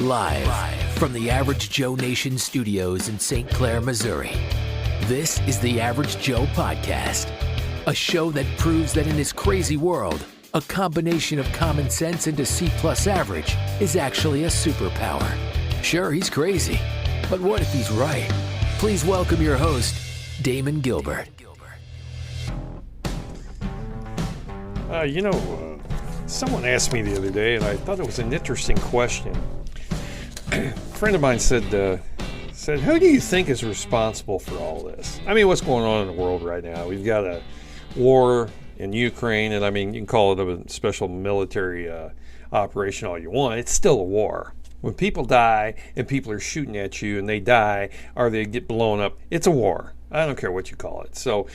live from the Average Joe Nation studios in St. Clair, Missouri. This is the Average Joe Podcast, a show that proves that in this crazy world, a combination of common sense and a C-plus average is actually a superpower. Sure, he's crazy, but what if he's right? Please welcome your host, Damon Gilbert. Someone asked me the other day, and I thought it was an interesting question. A friend of mine said, who do you think is responsible for all this? I mean, what's going on in the world right now? We've got a war in Ukraine, and I mean, you can call it a special military operation all you want. It's still a war. When people die and people are shooting at you and they die or they get blown up, it's a war. I don't care what you call it. So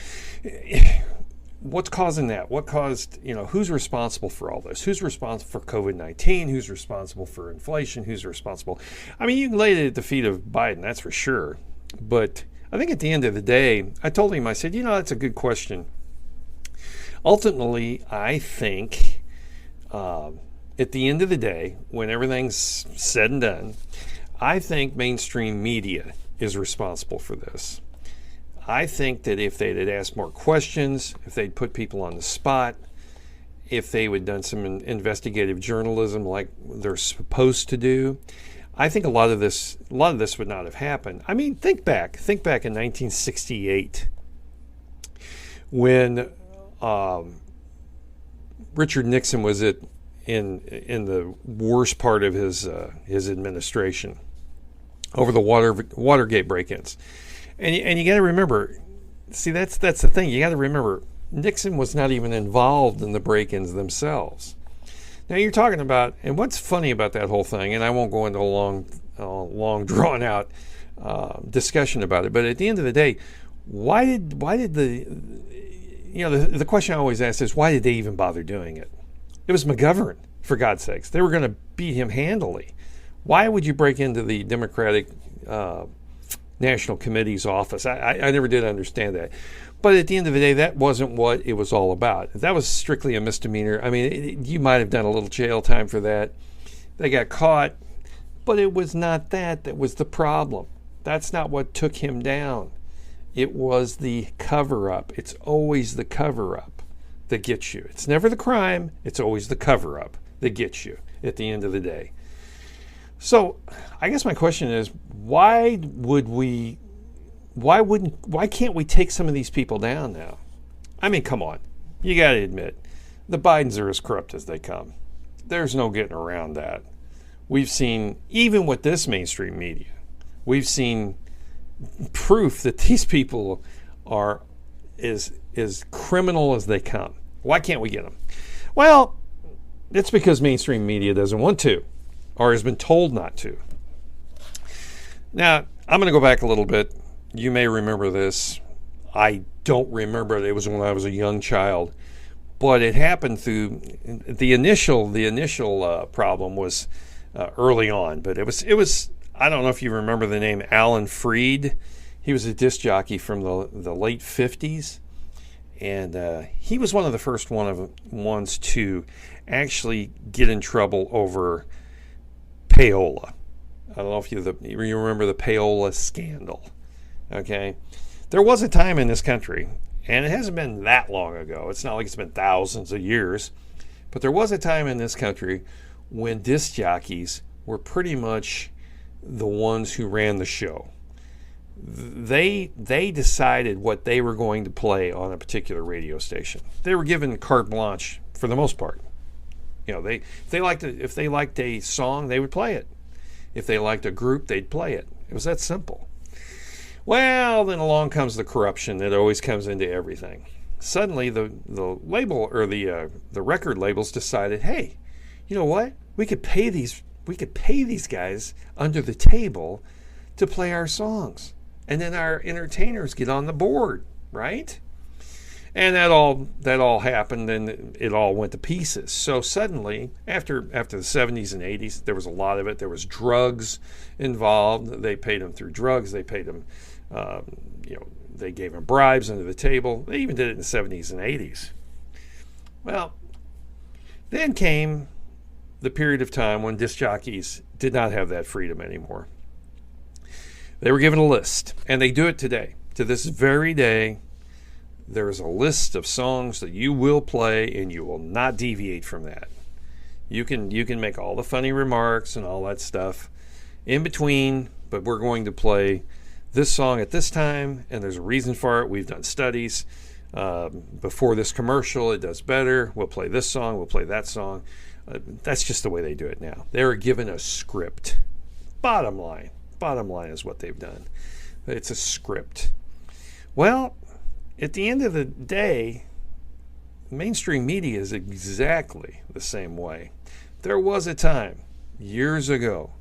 what's causing that? What caused, who's responsible for all this? Who's responsible for COVID-19? Who's responsible for inflation? Who's responsible? I mean, you can lay it at the feet of Biden, that's for sure. But I think at the end of the day, I told him, I said, that's a good question. Ultimately, I think at the end of the day, when everything's said and done, I think mainstream media is responsible for this. I think that if they'd asked more questions, if they'd put people on the spot, if they would have done some investigative journalism like they're supposed to do, I think a lot of this would not have happened. I mean, think back in 1968 when Richard Nixon was in the worst part of his administration over the Watergate break-ins. And you got to remember, see, that's the thing. You got to remember, Nixon was not even involved in the break-ins themselves. Now you're talking about, and what's funny about that whole thing, and I won't go into a long drawn-out discussion about it, but at the end of the day, why did the question I always ask is, why did they even bother doing it? It was McGovern, for God's sakes. They were going to beat him handily. Why would you break into the Democratic National Committee's office? I never did understand that. But at the end of the day, that wasn't what it was all about. That was strictly a misdemeanor. I mean, you might have done a little jail time for that. They got caught, but it was not that was the problem. That's not what took him down. It was the cover-up. It's always the cover-up that gets you. It's never the crime. It's always the cover-up that gets you at the end of the day. So I guess my question is, why can't we take some of these people down now? I mean, come on. You got to admit, the Bidens are as corrupt as they come. There's no getting around that. We've seen, even with this mainstream media, we've seen proof that these people are as criminal as they come. Why can't we get them? Well, it's because mainstream media doesn't want to, or has been told not to. Now, I'm going to go back a little bit. You may remember this. I don't remember it. It was when I was a young child. But it happened through the initial problem was early on. But it was I don't know if you remember the name Alan Freed. He was a disc jockey from the late 50s. And he was one of the first ones to actually get in trouble over payola. I don't know if you remember the payola scandal. Okay, there was a time in this country, and it hasn't been that long ago. It's not like it's been thousands of years, but there was a time in this country when disc jockeys were pretty much the ones who ran the show. They decided what they were going to play on a particular radio station. They were given carte blanche for the most part. If they liked a song, they would play it. If they liked a group, they'd play it. It was that simple. Well, then along comes the corruption that always comes into everything. Suddenly, the label or the record labels decided, hey, you know what? We could pay these guys under the table to play our songs, and then our entertainers get on the board, right? And that all happened, and it all went to pieces. So suddenly, after the 70s and 80s, there was a lot of it. There was drugs involved. They paid them through drugs. They paid them, they gave them bribes under the table. They even did it in the 70s and 80s. Well, then came the period of time when disc jockeys did not have that freedom anymore. They were given a list, and they do it today. To this very day, there is a list of songs that you will play, and you will not deviate from that. You can make all the funny remarks and all that stuff in between, but we're going to play this song at this time, and there's a reason for it. We've done studies. Before this commercial, it does better. We'll play this song. We'll play that song. That's just the way they do it now. They're given a script. Bottom line is what they've done. It's a script. Well, at the end of the day, mainstream media is exactly the same way. There was a time years ago,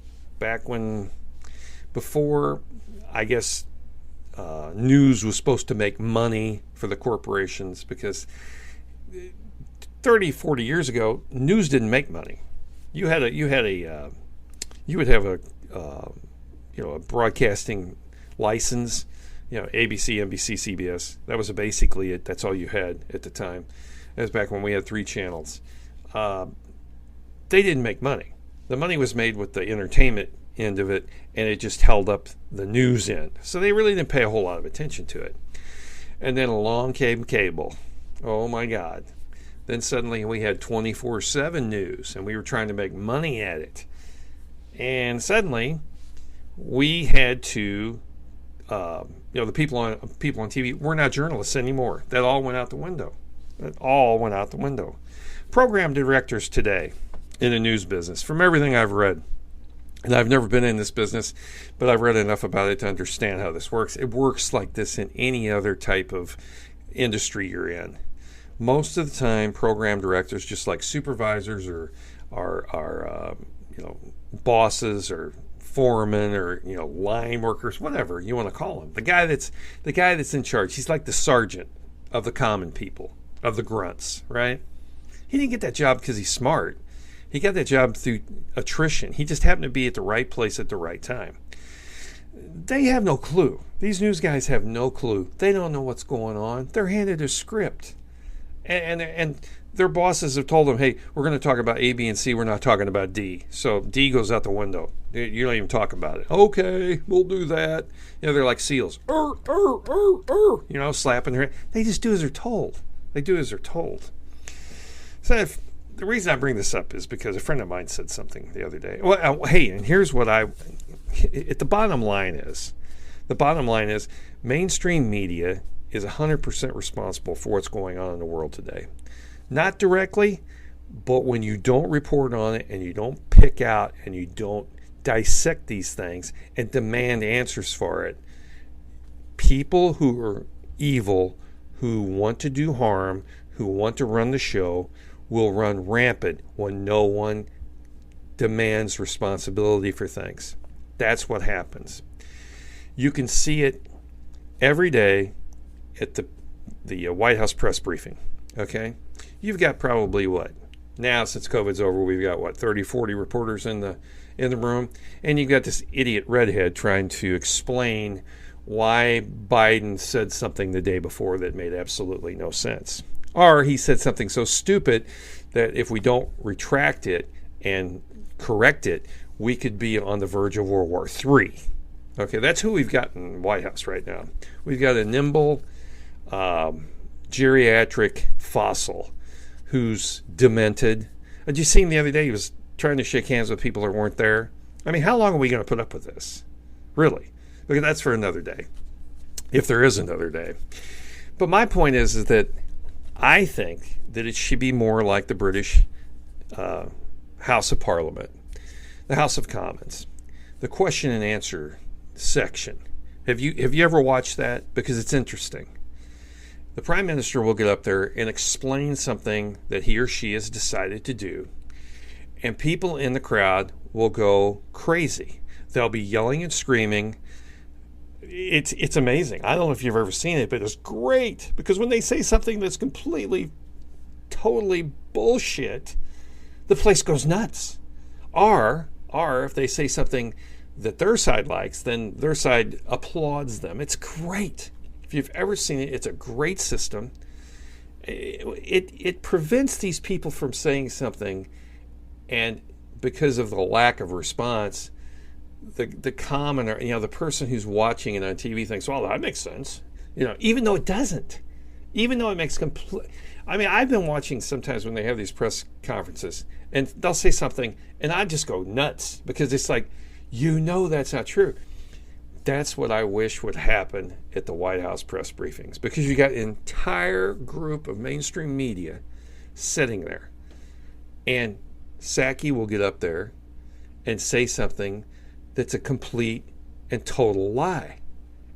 back when, before, I guess, news was supposed to make money for the corporations, because 30, 40 years ago, news didn't make money. You would have a broadcasting license, ABC, NBC, CBS. That was basically it. That's all you had at the time. That was back when we had 3 channels. They didn't make money. The money was made with the entertainment end of it, and it just held up the news end. So they really didn't pay a whole lot of attention to it. And then along came cable. Oh my God. Then suddenly we had 24/7 news, and we were trying to make money at it. And suddenly we had to, the people on TV were not journalists anymore. That all went out the window. Program directors today in the news business, from everything I've read, and I've never been in this business, but I've read enough about it to understand how this works. It works like this in any other type of industry you're in. Most of the time, program directors, just like supervisors or bosses or foremen or line workers, whatever you want to call them, the guy that's in charge. He's like the sergeant of the common people, of the grunts, right? He didn't get that job because he's smart. He got that job through attrition. He just happened to be at the right place at the right time. They have no clue. These news guys have no clue. They don't know what's going on. They're handed a script. And their bosses have told them, hey, we're going to talk about A, B, and C. We're not talking about D. So D goes out the window. You don't even talk about it. Okay, we'll do that. They're like seals. Slapping their hand. They just do as they're told. So the reason I bring this up is because a friend of mine said something the other day. Well, hey, and here's what the bottom line is mainstream media is 100% responsible for what's going on in the world today. Not directly, but when you don't report on it and you don't pick out and you don't dissect these things and demand answers for it, people who are evil, who want to do harm, who want to run the show, will run rampant when no one demands responsibility for things. That's what happens. You can see it every day at the White House press briefing, okay? You've got probably now since COVID's over, we've got 30, 40 reporters in the room, and you've got this idiot redhead trying to explain why Biden said something the day before that made absolutely no sense. Or he said something so stupid that if we don't retract it and correct it, we could be on the verge of World War III. Okay, that's who we've got in the White House right now. We've got a nimble, geriatric fossil who's demented. Did you see him the other day? He was trying to shake hands with people that weren't there. I mean, how long are we going to put up with this? Really? Because that's for another day, if there is another day. But my point is that I think that it should be more like the British House of Parliament, the House of Commons, the question and answer section. Have you ever watched that? Because it's interesting. The Prime Minister will get up there and explain something that he or she has decided to do, and people in the crowd will go crazy. They'll be yelling and screaming. It's amazing. I don't know if you've ever seen it, but it's great because when they say something that's completely, totally bullshit, the place goes nuts. Or if they say something that their side likes, then their side applauds them. It's great. If you've ever seen it, it's a great system. It prevents these people from saying something and because of the lack of response, the commoner, the person who's watching it on TV thinks, well, that makes sense. Even though it doesn't. Even though it makes complete... I mean, I've been watching sometimes when they have these press conferences, and they'll say something, and I just go nuts, because it's like, that's not true. That's what I wish would happen at the White House press briefings, because you got an entire group of mainstream media sitting there, and Psaki will get up there and say something that's a complete and total lie.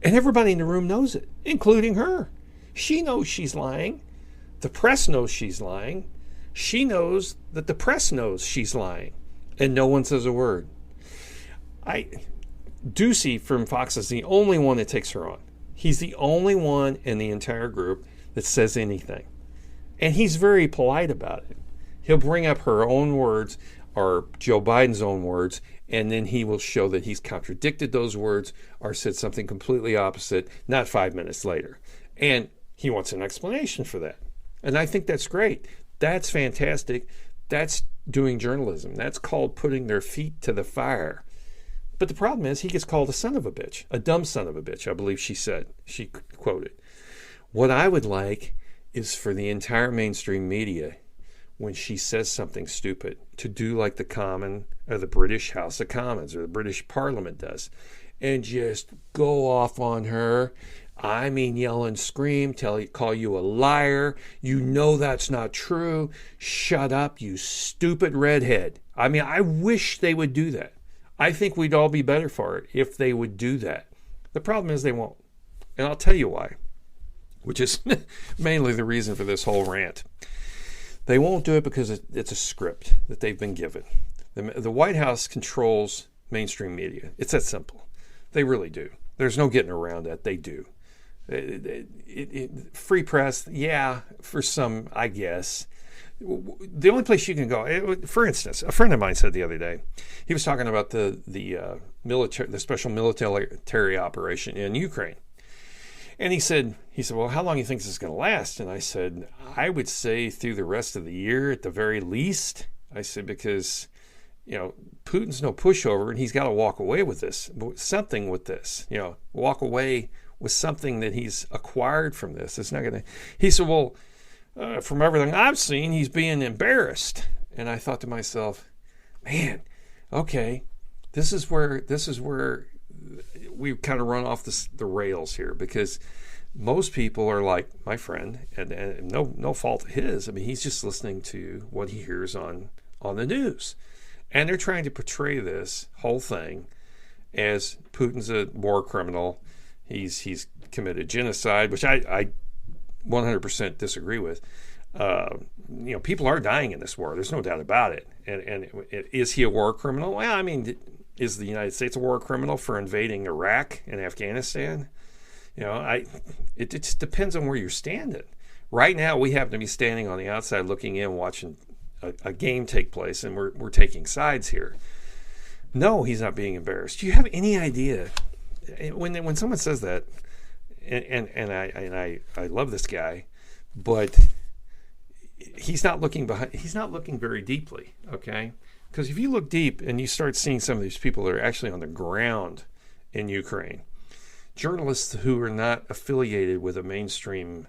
And everybody in the room knows it, including her. She knows she's lying. The press knows she's lying. She knows that the press knows she's lying. And no one says a word. Ducey from Fox is the only one that takes her on. He's the only one in the entire group that says anything. And he's very polite about it. He'll bring up her own words or Joe Biden's own words, and then he will show that he's contradicted those words or said something completely opposite, not 5 minutes later. And he wants an explanation for that. And I think that's great. That's fantastic. That's doing journalism. That's called putting their feet to the fire. But the problem is he gets called a son of a bitch, a dumb son of a bitch, I believe she said. She quoted. What I would like is for the entire mainstream media, when she says something stupid, to do like the Common or the British House of Commons or the British Parliament does, and just go off on her. I mean, yell and scream, call you a liar. That's not true. Shut up, you stupid redhead. I mean, I wish they would do that. I think we'd all be better for it if they would do that. The problem is they won't. And I'll tell you why, which is mainly the reason for this whole rant. They won't do it because it's a script that they've been given. The White House controls mainstream media. It's that simple. They really do. There's no getting around that. They do. Free press, yeah, for some, I guess. The only place you can go, for instance, a friend of mine said the other day, he was talking about the special military operation in Ukraine. And he said, well, how long do you think this is going to last? And I said, I would say through the rest of the year at the very least. I said, because, Putin's no pushover, and he's got to walk away with this, something with this, walk away with something that he's acquired from this. It's not going to, he said, well, from everything I've seen, he's being embarrassed. And I thought to myself, man, okay, this is where we kind of run off the rails here, because most people are like my friend, and no fault of his. I mean, he's just listening to what he hears on the news. And they're trying to portray this whole thing as Putin's a war criminal. He's committed genocide, which I 100% disagree with. People are dying in this war. There's no doubt about it. And is he a war criminal? Well, I mean, is the United States a war criminal for invading Iraq and Afghanistan? It just depends on where you're standing. Right now, we happen to be standing on the outside looking in, watching a game take place, and we're taking sides here. No, he's not being embarrassed. Do you have any idea when someone says that? And I love this guy, but he's not looking behind. He's not looking very deeply. Okay, because if you look deep and you start seeing some of these people that are actually on the ground in Ukraine, journalists who are not affiliated with a mainstream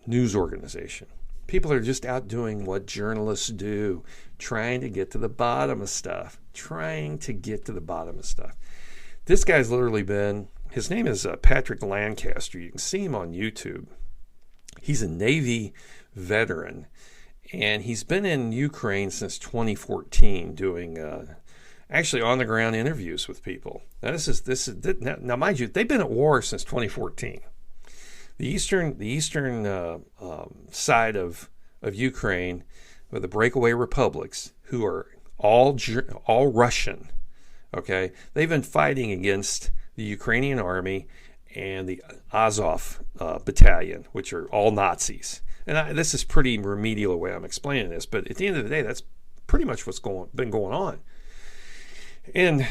news organization, people are just out doing what journalists do, trying to get to the bottom of stuff. This guy's literally been. His name is Patrick Lancaster. You can see him on YouTube. He's a Navy veteran, and he's been in Ukraine since 2014 doing actually on-the-ground interviews with people. Now, mind you, they've been at war since 2014. The eastern side of Ukraine, with the breakaway republics, who are all Russian, okay, they've been fighting against the Ukrainian army and the Azov battalion, which are all Nazis. And this is pretty remedial the way I'm explaining this, but at the end of the day, that's pretty much what's been going on. And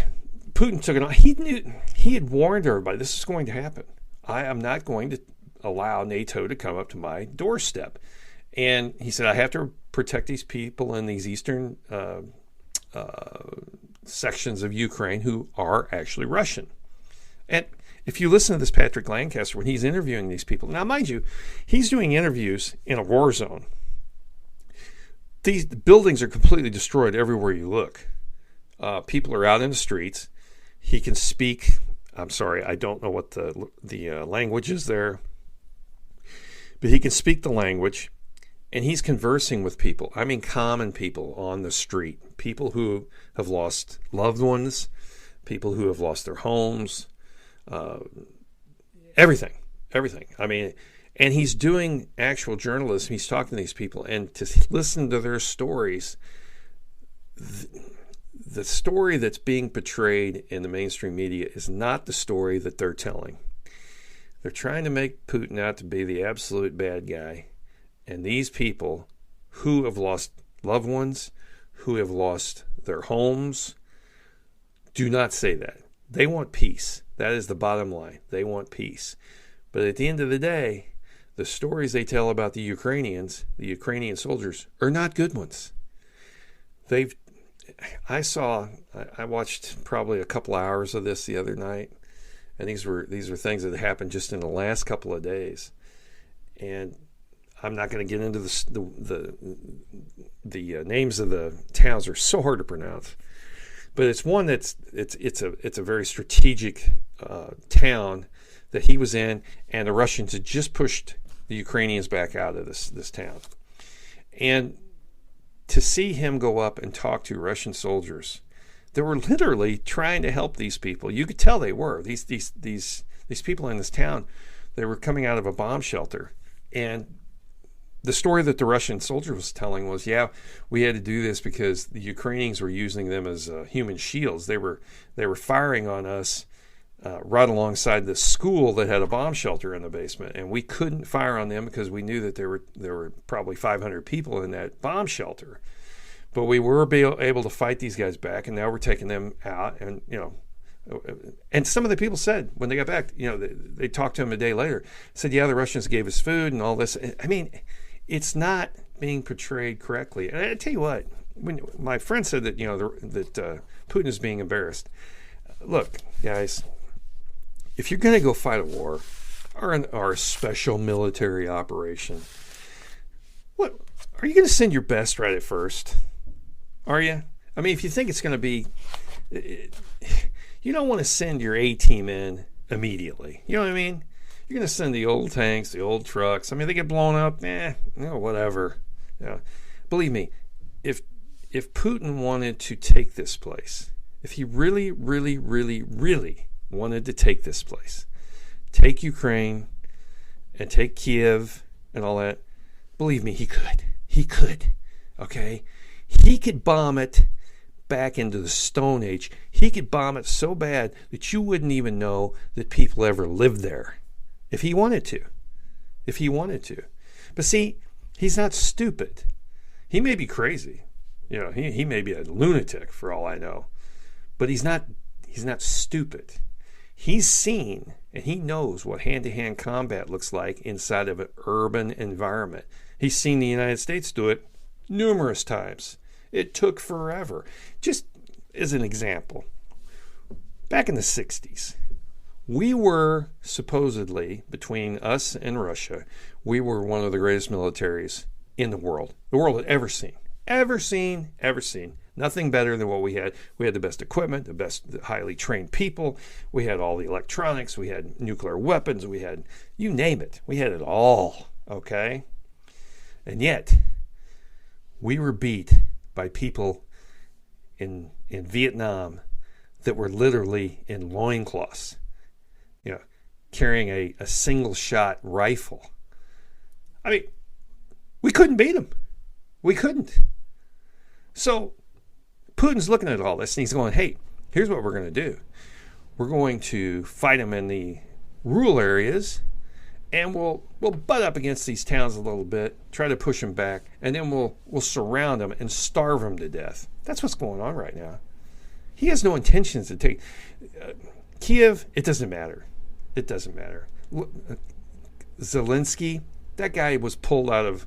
Putin took it on. He had warned everybody this is going to happen. I am not going to allow NATO to come up to my doorstep. And he said, I have to protect these people in these eastern sections of Ukraine who are actually Russian. And if you listen to this Patrick Lancaster when he's interviewing these people, now mind you, he's doing interviews in a war zone. These buildings are completely destroyed everywhere you look. People are out in the streets. He can speak. I'm sorry, I don't know what the language is there, but he can speak the language, and he's conversing with people. I mean, common people on the street, people who have lost loved ones, people who have lost their homes, everything. I mean, and he's doing actual journalism. He's talking to these people, and to listen to their stories, the story that's being portrayed in the mainstream media is not the story that they're telling. They're trying to make Putin out to be the absolute bad guy. And these people who have lost loved ones, who have lost their homes, do not say that. They want peace. That is the bottom line. They want peace. But at the end of the day, the stories they tell about the Ukrainians, the Ukrainian soldiers, are not good ones. I watched probably a couple hours of this the other night, and these were things that happened just in the last couple of days. And I'm not going to get into the names of the towns. Are so hard to pronounce, but it's one that's it's a very strategic town that he was in, and the Russians had just pushed the Ukrainians back out of this town. And to see him go up and talk to Russian soldiers that were literally trying to help these people, you could tell they were. These people in this town, they were coming out of a bomb shelter, and the story that the Russian soldier was telling was, yeah, we had to do this because the Ukrainians were using them as human shields. They were firing on us right alongside the school that had a bomb shelter in the basement, and we couldn't fire on them because we knew that there were probably 500 people in that bomb shelter. But we were able to fight these guys back, and now we're taking them out. And and some of the people said when they got back, they talked to him a day later, said, yeah, the Russians gave us food and all this. I mean, it's not being portrayed correctly. And I tell you what, when my friend said that that Putin is being embarrassed, look, guys, if you're going to go fight a war or a special military operation, what are you going to send your best right at first? Are you? I mean, if you think it's going to be, you don't want to send your A team in immediately. You know what I mean? You're going to send the old tanks, the old trucks. I mean, they get blown up. Whatever. Believe me, if Putin wanted to take this place, if he really, really, really, really wanted to take this place, take Ukraine and take Kiev and all that, believe me, he could. He could. Okay? He could bomb it back into the Stone Age. He could bomb it so bad that you wouldn't even know that people ever lived there. If he wanted to. But see, he's not stupid. He may be crazy. He may be a lunatic for all I know. But he's not stupid. He's seen and he knows what hand-to-hand combat looks like inside of an urban environment. He's seen the United States do it numerous times. It took forever. Just as an example, back in the 60s, we were supposedly, between us and Russia, we were one of the greatest militaries in the world had ever seen. Ever seen. Nothing better than what we had. We had the best equipment, the best highly trained people. We had all the electronics. We had nuclear weapons. We had, you name it. We had it all, okay? And yet, we were beat by people in Vietnam that were literally in loincloths, carrying a single-shot rifle. I mean, we couldn't beat them. We couldn't. So Putin's looking at all this and he's going, hey, here's what we're going to do. We're going to fight them in the rural areas, and we'll butt up against these towns a little bit, try to push them back, and then we'll surround them and starve them to death. That's what's going on right now. He has no intentions to take Kiev. It doesn't matter. Zelensky, that guy was pulled out of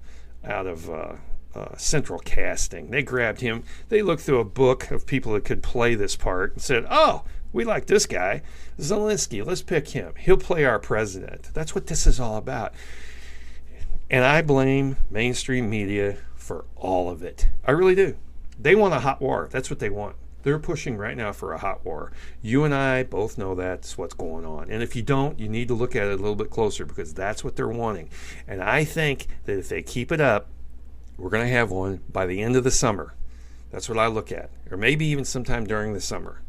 Central Casting. They grabbed him. They looked through a book of people that could play this part and said, oh, we like this guy, Zelensky. Let's pick him. He'll play our president. That's what this is all about. And I blame mainstream media for all of it. I really do. They want a hot war. That's what they want. They're pushing right now for a hot war. You and I both know that's what's going on. And if you don't, you need to look at it a little bit closer, because that's what they're wanting. And I think that if they keep it up, we're going to have one by the end of the summer. That's what I look at. Or maybe even sometime during the summer.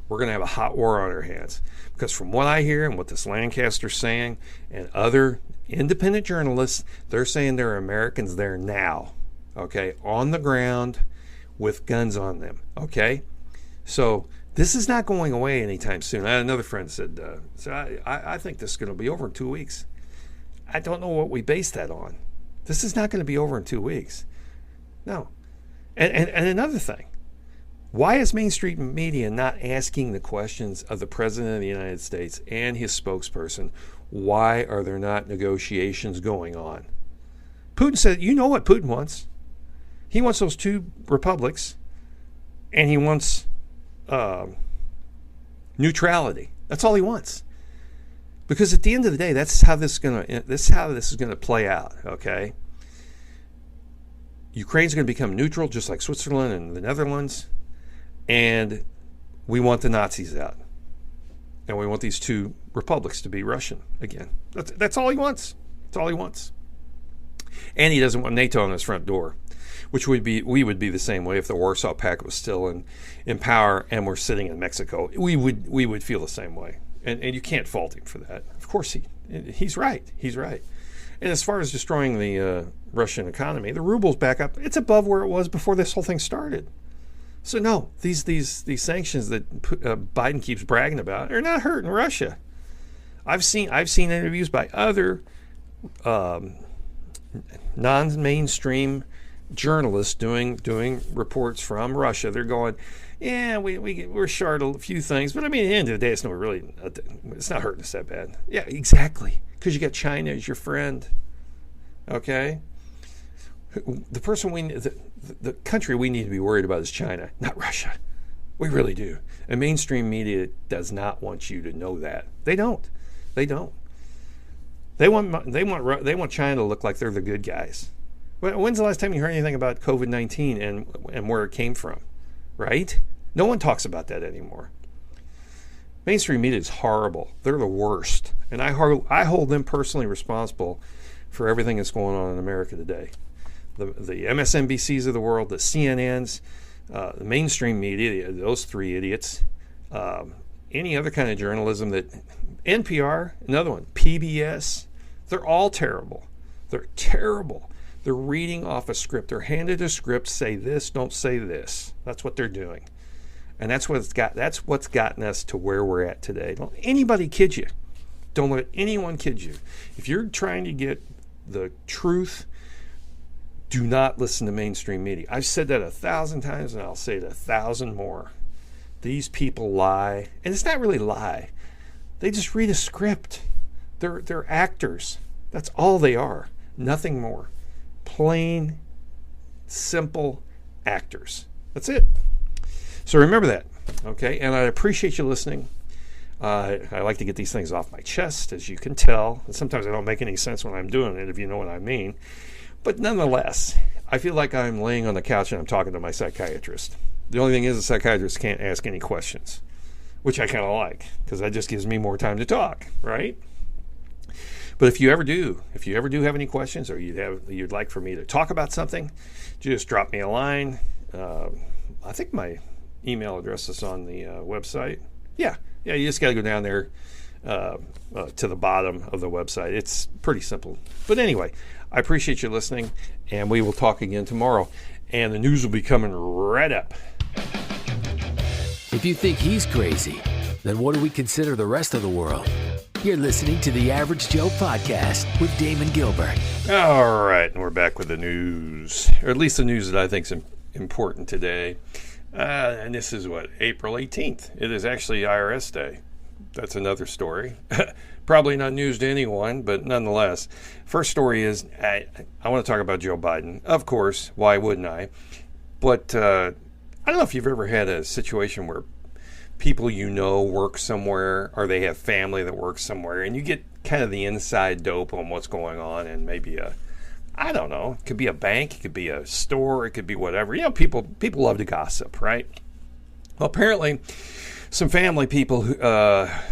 We're going to have a hot war on our hands. Because from what I hear and what this Lancaster's saying and other independent journalists, they're saying there are Americans there now, okay, on the ground with guns on them, okay? So this is not going away anytime soon. I had another friend said, I think this is going to be over in 2 weeks. I don't know what we base that on. This is not going to be over in 2 weeks. No. And another thing, why is mainstream media not asking the questions of the President of the United States and his spokesperson? Why are there not negotiations going on? Putin said, you know what Putin wants. He wants those two republics, and he wants neutrality. That's all he wants. Because at the end of the day, this is how this is gonna play out. Okay. Ukraine's going to become neutral, just like Switzerland and the Netherlands, and we want the Nazis out, and we want these two republics to be Russian again. That's all he wants. That's all he wants. And he doesn't want NATO on his front door, which we would be the same way if the Warsaw Pact was still in power and we're sitting in Mexico. We would feel the same way, and you can't fault him for that. Of course he's right. He's right. And as far as destroying the Russian economy, the ruble's back up. It's above where it was before this whole thing started. So no, these sanctions that Biden keeps bragging about are not hurting Russia. I've seen interviews by other non-mainstream journalists doing reports from Russia. They're going, yeah, we're short a few things, but I mean, at the end of the day, it's not hurting us that bad. Yeah, exactly. Because you got China as your friend, okay? The country we need to be worried about is China, not Russia. We really do. And mainstream media does not want you to know that. They don't. They want China to look like they're the good guys. When's the last time you heard anything about COVID-19 and where it came from? Right? No one talks about that anymore. Mainstream media is horrible. They're the worst. And I hold them personally responsible for everything that's going on in America today. The MSNBCs of the world, the CNNs, the mainstream media, those three idiots, any other kind of journalism that, NPR, another one, PBS, they're all terrible. They're terrible. They're reading off a script. They're handed a script, say this, don't say this. That's what they're doing. And that's what's gotten us to where we're at today. Don't anybody kid you. Don't let anyone kid you. If you're trying to get the truth, do not listen to mainstream media. I've said that 1,000 times, and I'll say it 1,000 more. These people lie, and it's not really lie. They just read a script. They're actors. That's all they are. Nothing more. Plain, simple actors. That's it. So remember that, okay? And I appreciate you listening. I like to get these things off my chest, as you can tell. And sometimes I don't make any sense when I'm doing it, if you know what I mean. But nonetheless, I feel like I'm laying on the couch and I'm talking to my psychiatrist. The only thing is, the psychiatrist can't ask any questions, which I kind of like, because that just gives me more time to talk, right? But if you ever do have any questions, or you'd like for me to talk about something, just drop me a line. I think my email address is on the website. Yeah, you just got to go down there to the bottom of the website. It's pretty simple. But anyway, I appreciate you listening, and we will talk again tomorrow. And the news will be coming right up. If you think he's crazy, then what do we consider the rest of the world? You're listening to the Average Joe Podcast with Damon Gilbert. All right, and we're back with the news, or at least the news that I think is important today. And this is April 18th. It is actually IRS Day. that's another story. Probably not news to anyone, but nonetheless. First story is I want to talk about Joe Biden. Of course, why wouldn't I? But I don't know if you've ever had a situation where people you know work somewhere, or they have family that works somewhere, and you get kind of the inside dope on what's going on, and maybe I don't know, it could be a bank, it could be a store, it could be whatever. You know, people love to gossip, right? Well, apparently, some family people,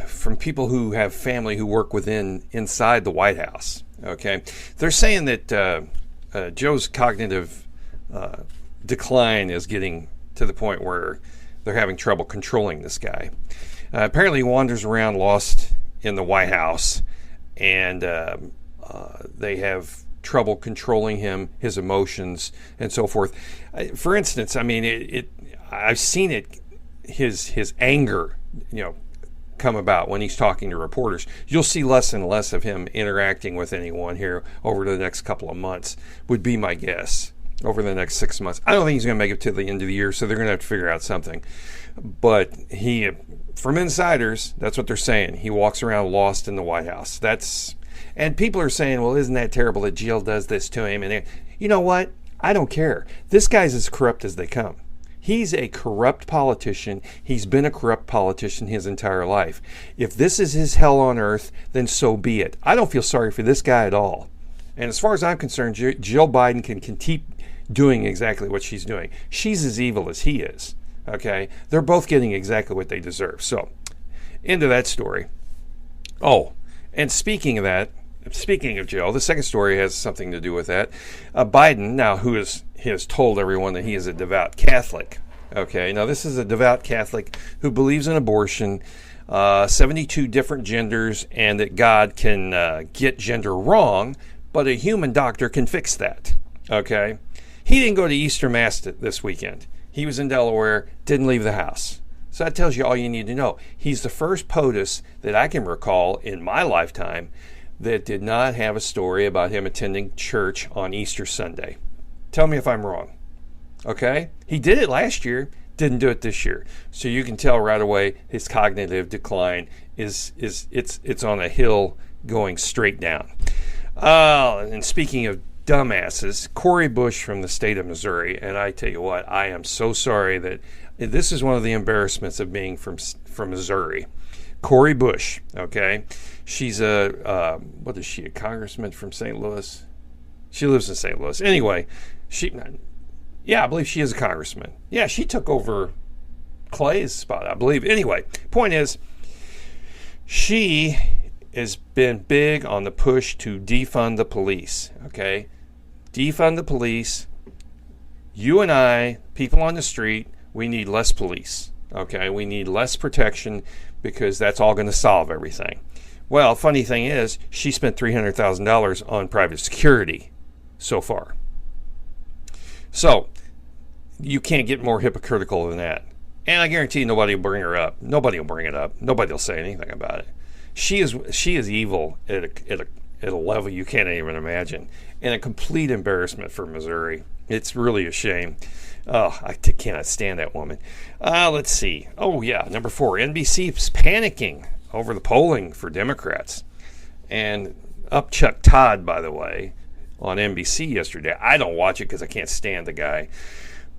from people who have family who work inside the White House, okay, they're saying that Joe's cognitive decline is getting to the point where they're having trouble controlling this guy. Apparently, he wanders around lost in the White House, and they have trouble controlling him, his emotions, and so forth. For instance, I mean, I've seen it. His anger, come about when he's talking to reporters. You'll see less and less of him interacting with anyone here over the next couple of months, would be my guess. Over the next 6 months. I don't think he's going to make it to the end of the year, so they're going to have to figure out something. But from insiders, that's what they're saying. He walks around lost in the White House. And people are saying, well, isn't that terrible that Jill does this to him? And you know what? I don't care. This guy's as corrupt as they come. He's a corrupt politician. He's been a corrupt politician his entire life. If this is his hell on earth, then so be it. I don't feel sorry for this guy at all. And as far as I'm concerned, Jill Biden can keep doing exactly what she's doing. She's as evil as he is. Okay? They're both getting exactly what they deserve. So, into that story. Oh, and speaking of Jill, the second story has something to do with that. Biden, now, who has told everyone that he is a devout Catholic. Okay? Now, this is a devout Catholic who believes in abortion, 72 different genders, and that God can get gender wrong, but a human doctor can fix that. Okay? He didn't go to Easter Mass this weekend. He was in Delaware, didn't leave the house. So that tells you all you need to know. He's the first POTUS that I can recall in my lifetime that did not have a story about him attending church on Easter Sunday. Tell me if I'm wrong. Okay? He did it last year, didn't do it this year. So you can tell right away his cognitive decline is on a hill going straight down. And speaking of dumbasses, Cori Bush from the state of Missouri, and I tell you what, I am so sorry that this is one of the embarrassments of being from Missouri. Cori Bush, okay? She's a congressman from St. Louis? She lives in St. Louis. Anyway, I believe she is a congressman. Yeah, she took over Clay's spot, I believe. Anyway, point is, she has been big on the push to defund the police, okay? Defund the police. You and I, people on the street, we need less police, okay? We need less protection because that's all going to solve everything. Well, funny thing is, she spent $300,000 on private security so far. So, you can't get more hypocritical than that. And I guarantee you nobody will bring her up. Nobody will bring it up. Nobody will say anything about it. She is evil at a level you can't even imagine, and a complete embarrassment for Missouri. It's really a shame. Oh, I cannot stand that woman. Let's see. Oh yeah, number 4. NBC's panicking over the polling for Democrats, and up Chuck Todd, by the way, on NBC yesterday. I don't watch it because I can't stand the guy,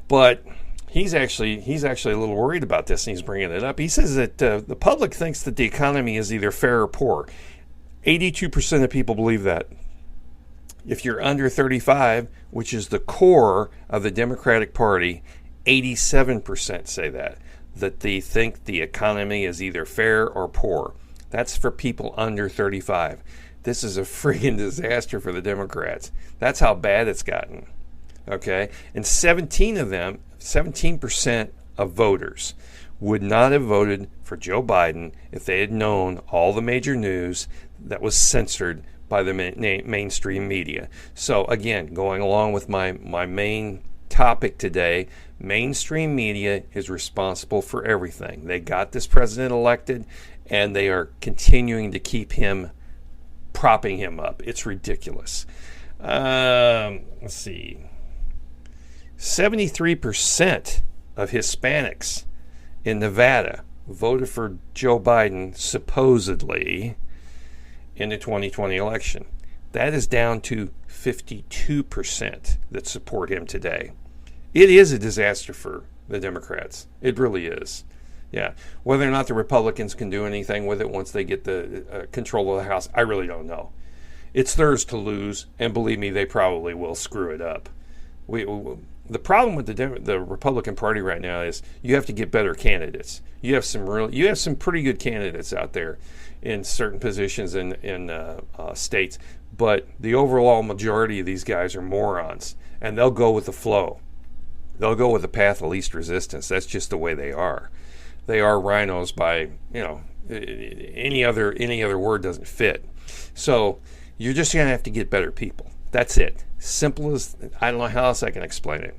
but he's actually a little worried about this, and he's bringing it up. He says that the public thinks that the economy is either fair or poor. 82% of people believe that. If you're under 35, which is the core of the Democratic Party, 87% say that they think the economy is either fair or poor. That's for people under 35. This is a friggin' disaster for the Democrats. That's how bad it's gotten. Okay? And 17% of voters would not have voted for Joe Biden if they had known all the major news that was censored by the mainstream media. So again, going along with my main topic today, mainstream media is responsible for everything. They got this president elected, and they are continuing to keep him, propping him up. It's ridiculous. Let's see. 73% of Hispanics in Nevada voted for Joe Biden, supposedly, in the 2020 election. That is down to 52% that support him today. It is a disaster for the Democrats. It really is. Yeah. Whether or not the Republicans can do anything with it once they get the control of the House, I really don't know. It's theirs to lose, and believe me, they probably will screw it up. The problem with the Republican Party right now is you have to get better candidates. You have some pretty good candidates out there in certain positions in states, but the overall majority of these guys are morons, and they'll go with the flow. They'll go with the path of least resistance. That's just the way they are. They are rhinos by, any other word doesn't fit. So you're just going to have to get better people. That's it. Simple as, I don't know how else I can explain it.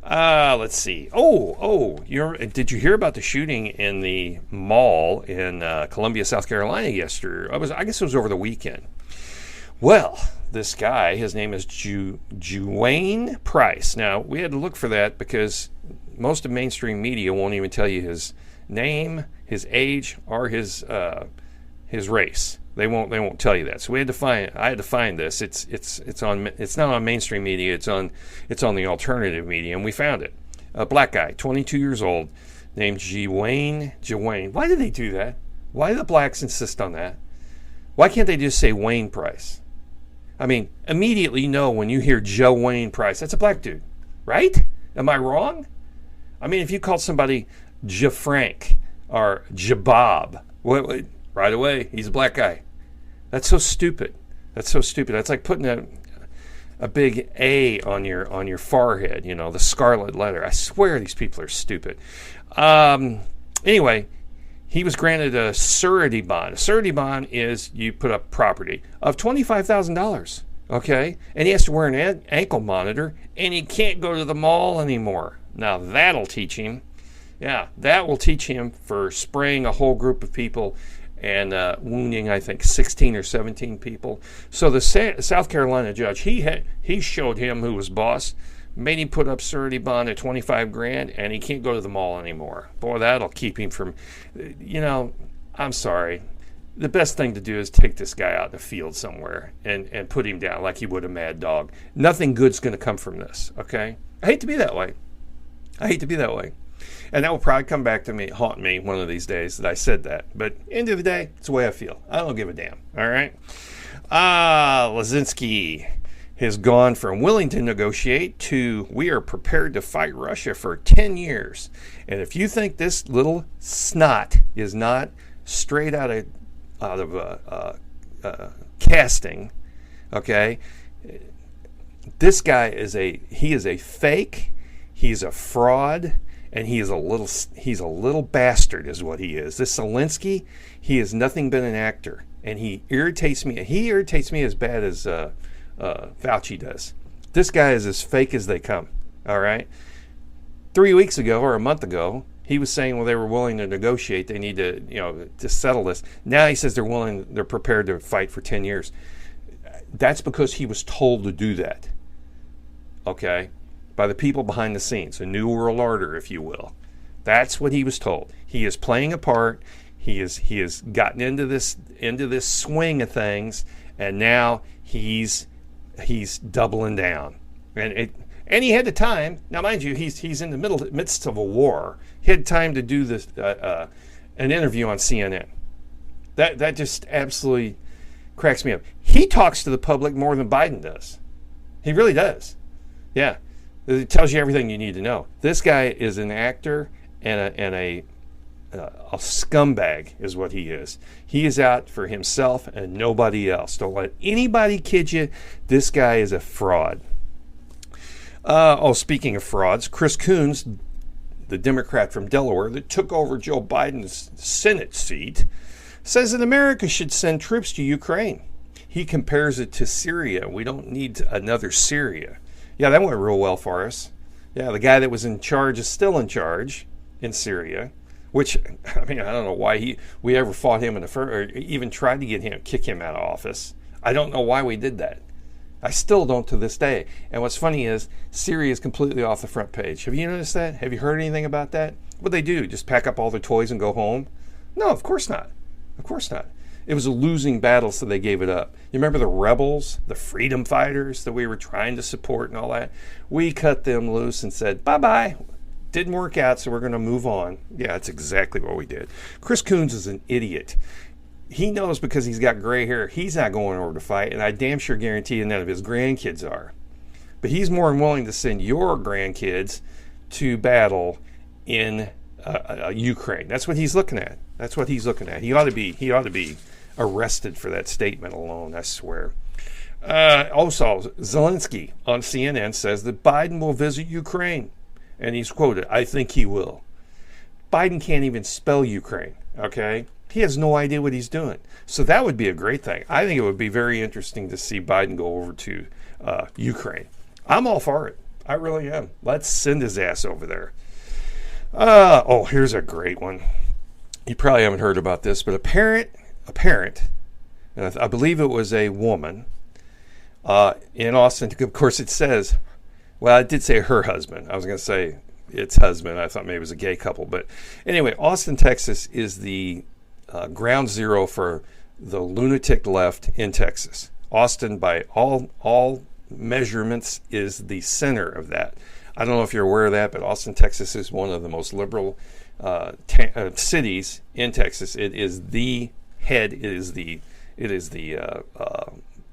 Let's see. Did you hear about the shooting in the mall in Columbia, South Carolina yesterday? I guess it was over the weekend. Well, this guy, his name is Juwayne Price. Now, we had to look for that because most of mainstream media won't even tell you his name, his age, or his race. They won't tell you that. So I had to find this. It's not on mainstream media. It's on the alternative media, and we found it. A black guy, 22 years old, named Juwayne. Why do they do that? Why do the blacks insist on that? Why can't they just say Wayne Price? I mean, immediately you know when you hear Joe Wayne Price, that's a black dude, right? Am I wrong? I mean, if you call somebody Jafrank or Jabob, right away, he's a black guy. That's so stupid. That's like putting a big A on your forehead, the scarlet letter. I swear these people are stupid. Anyway, he was granted a surety bond. A surety bond is you put up property of $25,000, okay? And he has to wear an ankle monitor, and he can't go to the mall anymore. Now, that'll teach him. Yeah, that will teach him for spraying a whole group of people and wounding, I think, 16 or 17 people. So the South Carolina judge, he showed him who was boss, made him put up surety bond at $25,000, and he can't go to the mall anymore. Boy, that'll keep him from, I'm sorry. The best thing to do is take this guy out in the field somewhere and put him down like you would a mad dog. Nothing good's going to come from this, okay? I hate to be that way. And that will probably come back to haunt me one of these days that I said that. But end of the day, it's the way I feel. I don't give a damn, all right? Lazinski has gone from willing to negotiate to we are prepared to fight Russia for 10 years. And if you think this little snot is not straight out of casting, okay, this guy is a fake, he's a fraud, and he's a little bastard is what he is. This Zelensky, he is nothing but an actor, and he irritates me. He irritates me as bad as Fauci does. This guy is as fake as they come. All right. 3 weeks ago or a month ago, he was saying, well, they were willing to negotiate. They need to settle this. Now he says they're prepared to fight for 10 years. That's because he was told to do that. Okay. By the people behind the scenes, a new world order, if you will. That's what he was told. He is playing a part. He has gotten into this swing of things, and now he's doubling down. And he had the time. Now, mind you, he's in the midst of a war. He had time to do this an interview on CNN. That just absolutely cracks me up. He talks to the public more than Biden does. He really does. Yeah. It tells you everything you need to know. This guy is an actor and a scumbag is what he is. He is out for himself and nobody else. Don't let anybody kid you. This guy is a fraud. Speaking of frauds, Chris Coons, the Democrat from Delaware that took over Joe Biden's Senate seat, says that America should send troops to Ukraine. He compares it to Syria. We don't need another Syria. Yeah, that went real well for us. Yeah, the guy that was in charge is still in charge in Syria, which, I mean, I don't know why we ever fought him or even tried to kick him out of office. I don't know why we did that. I still don't to this day. And what's funny is Siri is completely off the front page. Have you noticed that? Have you heard anything about that? What they do? Just pack up all their toys and go home? No, of course not. Of course not. It was a losing battle, so they gave it up. You remember the rebels, the freedom fighters that we were trying to support and all that? We cut them loose and said, bye-bye. Didn't work out, so we're going to move on. Yeah, that's exactly what we did. Chris Coons is an idiot. He knows because he's got gray hair, he's not going over to fight, and I damn sure guarantee none of his grandkids are. But he's more than willing to send your grandkids to battle in Ukraine. That's what he's looking at. That's what he's looking at. He ought to be arrested for that statement alone, I swear. Also, Zelensky on CNN says that Biden will visit Ukraine. And he's quoted, I think he will. Biden can't even spell Ukraine, okay? He has no idea what he's doing. So that would be a great thing. I think it would be very interesting to see Biden go over to Ukraine. I'm all for it. I really am. Let's send his ass over there. Here's a great one. You probably haven't heard about this, but a parent, and I believe it was a woman in Austin. Of course, it says, well, it did say her husband. I was going to say its husband. I thought maybe it was a gay couple. But anyway, Austin, Texas is the ground zero for the lunatic left in Texas. Austin, by all measurements, is the center of that. I don't know if you're aware of that, but Austin, Texas is one of the most liberal cities in Texas. It is the head. It is the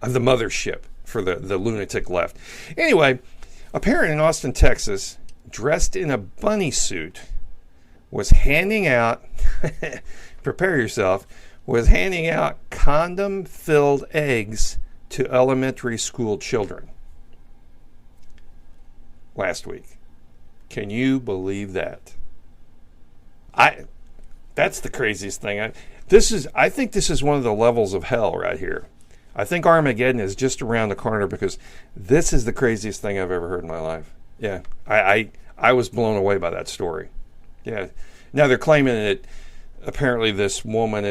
mothership for the lunatic left. Anyway, a parent in Austin, Texas, dressed in a bunny suit, was handing out, prepare yourself, was handing out condom-filled eggs to elementary school children last week. Can you believe that? That's the craziest thing. I think this is one of the levels of hell right here. I think Armageddon is just around the corner because this is the craziest thing I've ever heard in my life. Yeah, I was blown away by that story. Yeah. Now they're claiming that apparently this woman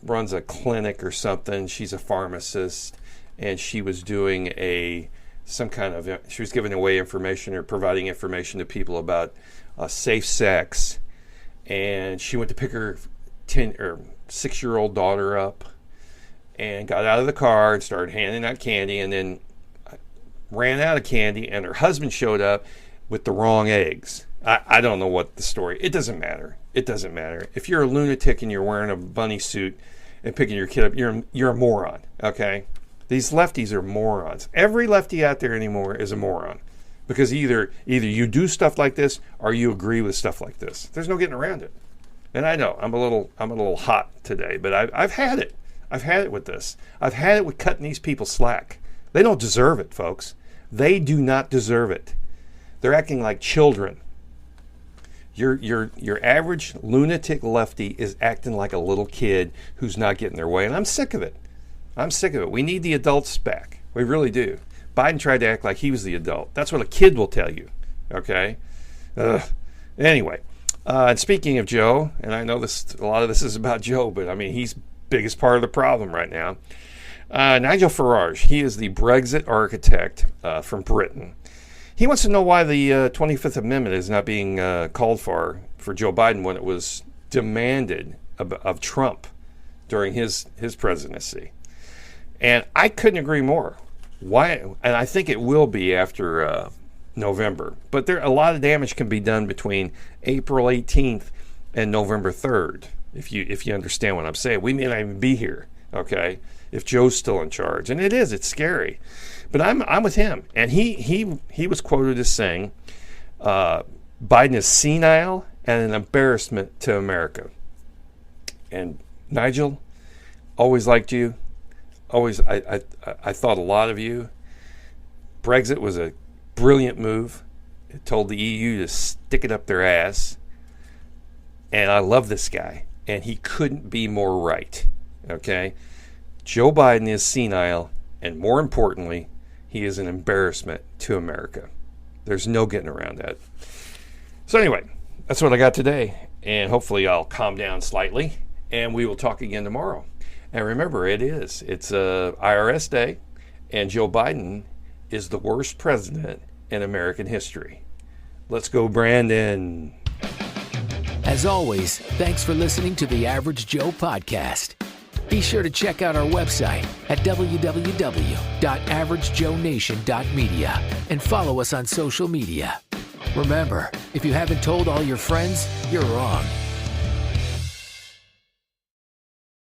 runs a clinic or something. She's a pharmacist, and she was doing she was giving away information or providing information to people about safe sex, and she went to pick her 10 or 6-year-old daughter up and got out of the car and started handing out candy, and then ran out of candy, and her husband showed up with the wrong eggs. I don't know what the story. It doesn't matter. It doesn't matter. If you're a lunatic and you're wearing a bunny suit and picking your kid up, you're a moron, okay? These lefties are morons. Every lefty out there anymore is a moron because either you do stuff like this or you agree with stuff like this. There's no getting around it. And I know I'm a little hot today, but I've had it. I've had it with this. I've had it with cutting these people slack. They don't deserve it, folks. They do not deserve it. They're acting like children. Your average lunatic lefty is acting like a little kid who's not getting their way, and I'm sick of it. I'm sick of it. We need the adults back. We really do. Biden tried to act like he was the adult. That's what a kid will tell you. Okay? Anyway, and speaking of Joe, and I know a lot of this is about Joe, but I mean, he's biggest part of the problem right now. Nigel Farage, he is the Brexit architect from Britain. He wants to know why the 25th Amendment is not being called for Joe Biden when it was demanded of Trump during his presidency. And I couldn't agree more. Why? And I think it will be after November. But a lot of damage can be done between April 18th and November 3rd. If you understand what I'm saying. We may not even be here, okay, if Joe's still in charge. And it's scary. But I'm with him. And he was quoted as saying, Biden is senile and an embarrassment to America. And Nigel, always liked you. Always, I thought a lot of you. Brexit was a brilliant move. It told the EU to stick it up their ass. And I love this guy. And he couldn't be more right. Okay? Joe Biden is senile, and more importantly, he is an embarrassment to America. There's no getting around that. So anyway, that's what I got today. And hopefully I'll calm down slightly, and we will talk again tomorrow. And remember, it's IRS day, and Joe Biden is the worst president in American history. Let's go, Brandon. As always, thanks for listening to the Average Joe podcast. Be sure to check out our website at www.averagejoenation.media and follow us on social media. Remember, if you haven't told all your friends, you're wrong.